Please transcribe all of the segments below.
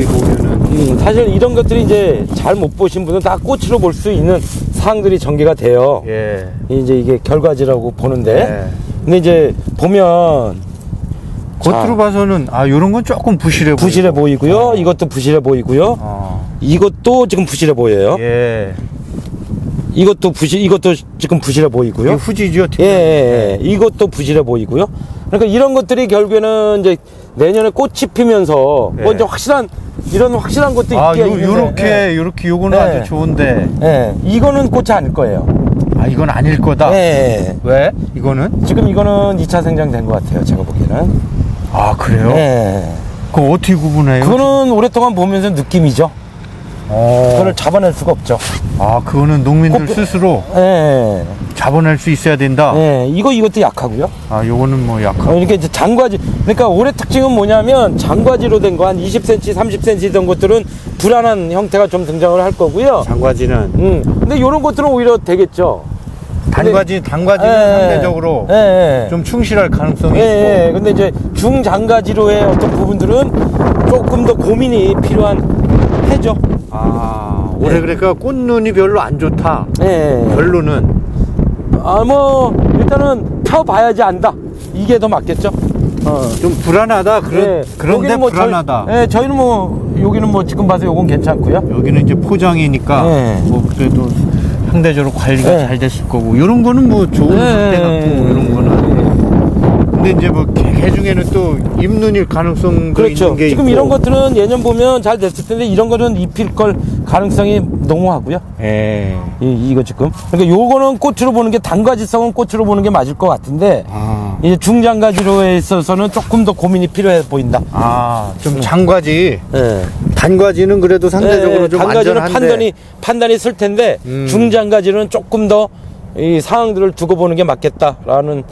여기 보면은 사실 이런 것들이 이제 잘 못 보신 분은 다 꽃으로 볼 수 있는 사항들이 전개가 돼요. 예. 이제 이게 결과지라고 보는데, 예. 근데 이제 보면 겉으로 자, 봐서는 요런 건 조금 부실해 부실해 보이고요. 이것도 부실해 보이고요. 이것도 지금 부실해 보여요. 예. 이것도 지금 부실해 보이고요. 이게 후지죠. 예, 예, 예. 이것도 부실해 보이고요. 그러니까 이런 것들이 결국에는 이제 내년에 꽃이 피면서 예. 뭐 이제 이런 확실한 것도 있게 있는데, 요렇게 요거는 예. 아주 좋은데. 예, 이거는 꽃이 아닐 거예요. 이건 아닐 거다. 예, 예. 왜? 이거는? 지금 이거는 2차 생장된 것 같아요. 제가 보기에는. 그래요? 예. 그거 어떻게 구분해요? 그거는 오랫동안 보면서 느낌이죠. 그거를 잡아낼 수가 없죠. 그거는 농민들 스스로 예. 잡아낼 수 있어야 된다. 예. 이것도 약하고요. 요거는 뭐 약하고. 이렇게 이제 장과지. 그러니까 올해 특징은 뭐냐면 장과지로 된 거 한 20cm, 30cm 이런 것들은 불안한 형태가 좀 등장을 할 거고요. 장과지는. 근데 이런 것들은 오히려 되겠죠. 단과지는 예, 상대적으로 예, 예. 좀 충실할 가능성이 예, 있고. 예. 근데 이제 중장가지로의 어떤 부분들은 조금 더 고민이 필요한 해죠. 올해 그러니까 꽃눈이 별로 안 좋다. 예. 별로는. 뭐 일단은 펴봐야지 안다. 이게 더 맞겠죠. 좀 불안하다. 예. 그런데 여기는 뭐 불안하다. 저희는 뭐 여기는 뭐 지금 봐서 요건 괜찮고요. 여기는 이제 포장이니까 예. 뭐 그래도 상대적으로 관리가 예. 잘 됐을 거고. 이런 거는 뭐 좋은 상태 같고 이런 거는. 근데 이제 뭐 개 중에는 또 잎눈일 가능성도 그렇죠. 있는 게 지금 있고. 이런 것들은 예년 보면 잘 됐을 텐데 이런 거는 입힐 걸 가능성이 농후하고요. 예. 이거 지금. 그러니까 요거는 꽃으로 보는 게 단가지성은 꽃으로 보는 게 맞을 것 같은데 이제 중장가지로 있어서는 조금 더 고민이 필요해 보인다. 좀 장과지. 예. 단과지는 그래도 상대적으로 좀 단가지는 안전한데. 판단이 쓸 텐데 중장가지는 조금 더 이 상황들을 두고 보는 게 맞겠다라는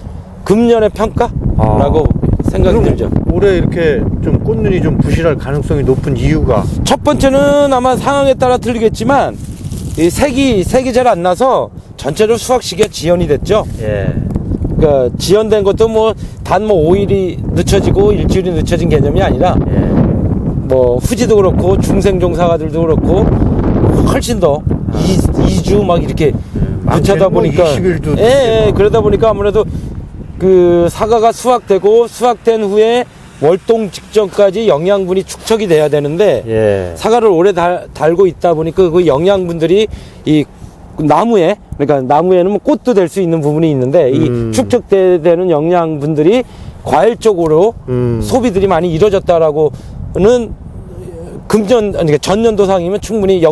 금년의 평가라고 생각이 들죠. 올해 이렇게 좀 꽃눈이 좀 부실할 가능성이 높은 이유가 첫 번째는 아마 상황에 따라 틀리겠지만 이 색이 잘 안 나서 전체적으로 수확 시기가 지연이 됐죠. 예. 그러니까 지연된 것도 뭐 단 5일이 늦춰지고 일주일이 늦춰진 개념이 아니라 뭐 후지도 그렇고 중생종사가들도 그렇고 훨씬 더 2주 막 이렇게 늦춰다 보니까 20일도 예, 그러다 보니까 아무래도 그 사과가 수확된 후에 월동 직전까지 영양분이 축적이 돼야 되는데 사과를 오래 달고 있다 보니까 그 영양분들이 이 나무에, 그러니까 나무에는 뭐 꽃도 될 수 있는 부분이 있는데 이 축적되는 영양분들이 과일적으로 소비들이 많이 이루어졌다라고는 그러니까 전년도상이면 충분히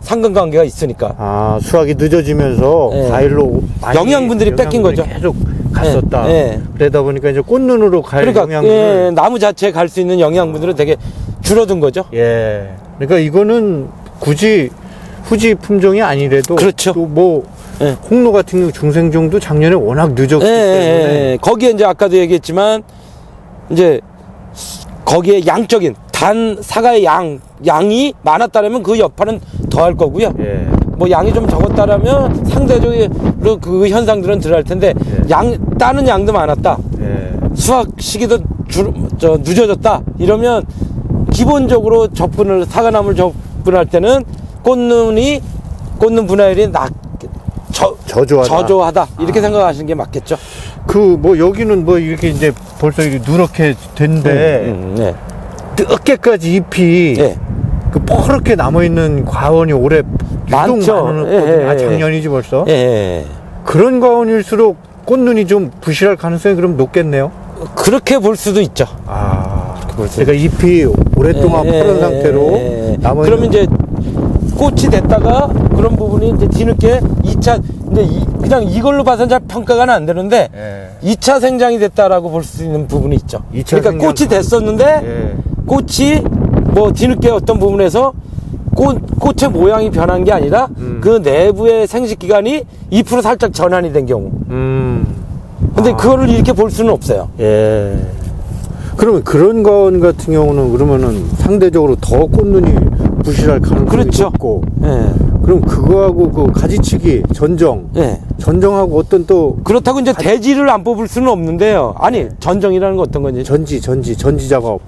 상관관계가 있으니까. 수확이 늦어지면서 과일로 많이 영양분들이 뺏긴 거죠. 계속 갔었다. 예. 그러다 보니까 이제 꽃눈으로 갈 그러니까 영양분을 나무 자체에 갈 수 있는 영양분들은 되게 줄어든 거죠. 그러니까 이거는 굳이 후지 품종이 아니래도 그렇죠. 또 뭐 홍로 같은 경우 중생종도 작년에 워낙 늦었기 때문에 거기에 이제 아까도 얘기했지만 이제 거기에 양적인 사과의 양이 많았다면 그 여파는 더할 거고요. 뭐 양이 좀 적었다면 상대적으로 그 현상들은 덜할 텐데 따는 양도 많았다. 수확 시기도 늦어졌다. 이러면 기본적으로 사과나무를 접근할 때는 꽃눈 분화율이 저조하다. 이렇게 생각하시는 게 맞겠죠. 뭐 여기는 뭐 이렇게 이제 벌써 이렇게 누렇게 된데 늦게까지 잎이 그 퍼렇게 남아있는 과원이 올해 많죠. 많거든요. 작년이지 벌써. 그런 과원일수록 꽃눈이 좀 부실할 가능성이 그럼 높겠네요. 그렇게 볼 수도 있죠. 그러니까 잎이 오랫동안 퍼른 상태로 남아있는. 그러면 이제 꽃이 됐다가 그런 부분이 이제 뒤늦게 2차 이제 그냥 이걸로 봐서는 잘 평가가 안 되는데 2차 생장이 됐다라고 볼 수 있는 부분이 있죠. 그러니까 꽃이 됐었는데 꽃이 뭐 뒤늦게 어떤 부분에서 꽃의 모양이 변한 게 아니라 그 내부의 생식 기간이 2% 살짝 전환이 된 경우. 근데 그거를 이렇게 볼 수는 없어요. 그러면 그런 건 같은 경우는 그러면은 상대적으로 더 꽃눈이 부실할 가능성이 높고. 그럼 그거하고 그 가지치기 전정하고 어떤 또 그렇다고 이제 대지를 안 뽑을 수는 없는데요. 아니 전정이라는 건 어떤 건지. 전지 작업.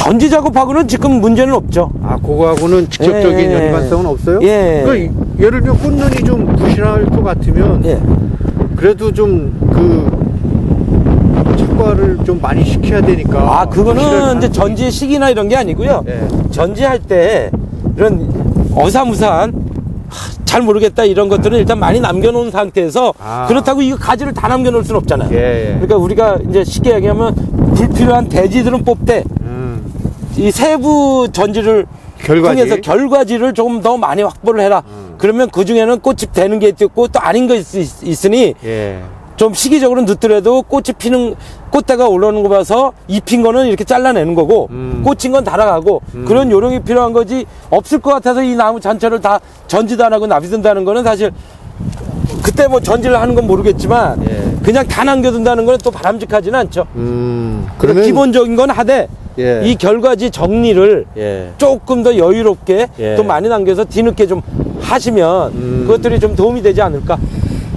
전지 작업하고는 지금 문제는 없죠. 아, 그거하고는 직접적인 예, 예. 연관성은 없어요? 예. 그러니까 예를 들면 꽃눈이 좀 부실할 것 같으면 예. 그래도 좀 착과를 좀 많이 시켜야 되니까. 아, 그거는 이제 전지 시기나 이런 게 아니고요. 예. 전지할 때 이런 어사무사한 잘 모르겠다 이런 것들은 일단 많이 남겨놓은 상태에서 그렇다고 이거 가지를 다 남겨놓을 수는 없잖아요. 예, 예. 그러니까 우리가 이제 쉽게 얘기하면 불필요한 대지들은 뽑되 이 세부 전지를 결과지. 통해서 결과지를 조금 더 많이 확보를 해라. 그러면 그 중에는 꽃이 되는 게 있고 또 아닌 거 있으니 예. 좀 시기적으로 늦더라도 꽃이 피는 꽃대가 올라오는 거 봐서 잎인 거는 이렇게 잘라내는 거고 꽂힌 건 달아가고 그런 요령이 필요한 거지 없을 것 같아서 이 나무 전체를 다 전지도 안 하고 나비든다는 거는 사실 그때 뭐 전지를 하는 건 모르겠지만 예. 그냥 다 남겨둔다는 거는 또 바람직하지는 않죠. 그러니까 그러면 기본적인 건 하되 예. 이 결과지 정리를 예. 조금 더 여유롭게 예. 또 많이 남겨서 뒤늦게 좀 하시면 그것들이 좀 도움이 되지 않을까.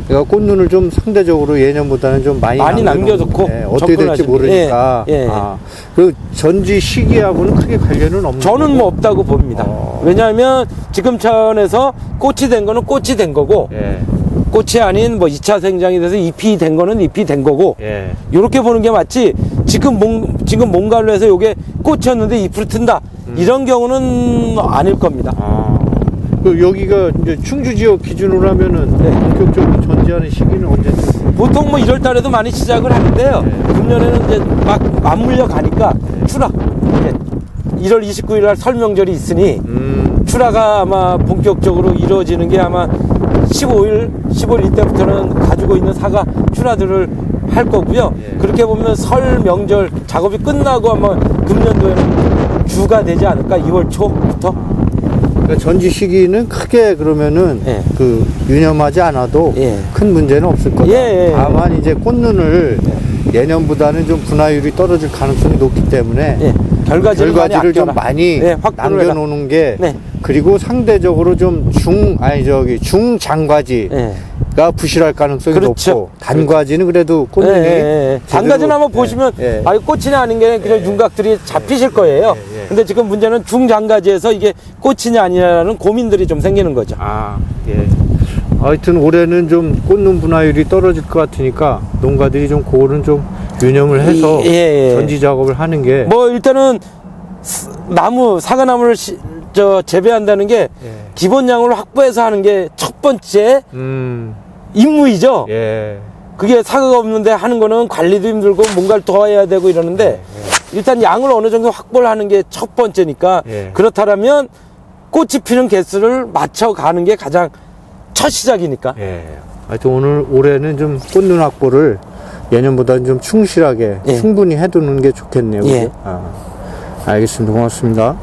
그러니까 꽃눈을 좀 상대적으로 예년보다는 좀 많이 남겨놓고 예, 어떻게 될지 접근하시면. 모르니까. 예, 예. 아, 그리고 전지 시기하고는 크게 관련은 없는 저는 거고? 뭐 없다고 봅니다. 왜냐하면 지금 차원에서 꽃이 된 거는 꽃이 된 거고 예. 꽃이 아닌 뭐 2차 생장이 돼서 잎이 된 거는 잎이 된 거고 예. 이렇게 보는 게 맞지 지금 뭔가로 해서 요게 꽃이었는데 잎을 튼다 이런 경우는 아닐 겁니다. 그 여기가 이제 충주 지역 기준으로 하면은 본격적으로 전지하는 시기는 언제쯤? 보통 뭐 1월 달에도 많이 시작을 하는데요. 금년에는 이제 막 맞물려 가니까 추락. 이제 1월 29일 날 설명절이 있으니 추라가 아마 본격적으로 이루어지는 게 아마 15일 이때부터는 가지고 있는 사과 추라들을 할 거고요. 그렇게 보면 설 명절 작업이 끝나고 아마 금년도에는 주가 되지 않을까 2월 초부터. 그러니까 전지 시기는 크게 그러면은 그 유념하지 않아도 큰 문제는 없을 거다. 다만 이제 꽃눈을 예년보다는 좀 분화율이 떨어질 가능성이 높기 때문에 결과지를 좀 많이 남겨놓는 게 그리고 상대적으로 좀 중장과지가 부실할 가능성이 높고 단과지는 그래도 꽃눈이 단과지는 한번 보시면 아, 꽃이냐 아닌 게 그냥 윤곽들이 잡히실 거예요. 근데 지금 문제는 중장과지에서 이게 꽃이냐 아니냐라는 고민들이 좀 생기는 거죠. 하여튼 올해는 좀 꽃눈 분화율이 떨어질 것 같으니까 농가들이 좀 그거는 좀 유념을 해서 전지 작업을 하는 게 뭐 일단은 사과나무를 재배한다는 게 기본량을 확보해서 하는 게 첫 번째 임무이죠. 그게 사과가 없는데 하는 거는 관리도 힘들고 뭔가를 더 해야 되고 이러는데 일단 양을 어느 정도 확보를 하는 게 첫 번째니까 그렇다면 꽃이 피는 개수를 맞춰가는 게 가장 첫 시작이니까. 하여튼 올해는 좀 꽃눈 확보를 예년보다는 좀 충실하게 충분히 해두는 게 좋겠네요. 알겠습니다. 고맙습니다.